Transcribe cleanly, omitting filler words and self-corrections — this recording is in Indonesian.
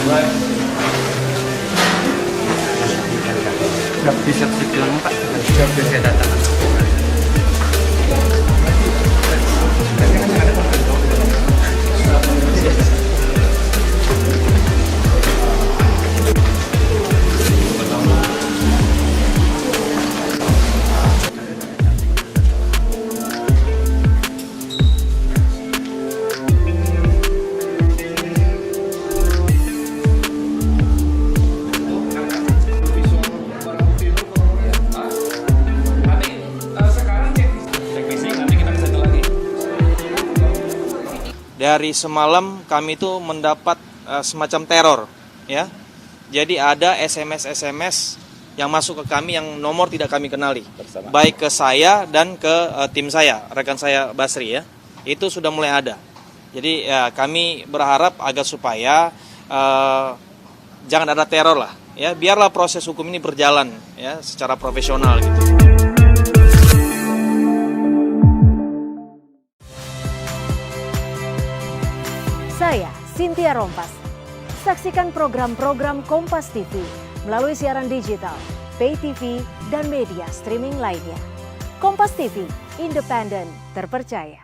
Sudah bisa Pak. Sudah bisa datang. Dari semalam kami itu mendapat semacam teror, ya. Jadi ada SMS yang masuk ke kami yang nomor tidak kami kenali, baik ke saya dan ke tim saya, rekan saya Basri ya. Itu sudah mulai ada. Jadi ya kami berharap agar supaya jangan ada teror lah, ya. Biarlah proses hukum ini berjalan ya secara profesional gitu. Saya Cynthia Rompas. Saksikan program-program Kompas TV melalui siaran digital, pay TV, dan media streaming lainnya. Kompas TV, independen, terpercaya.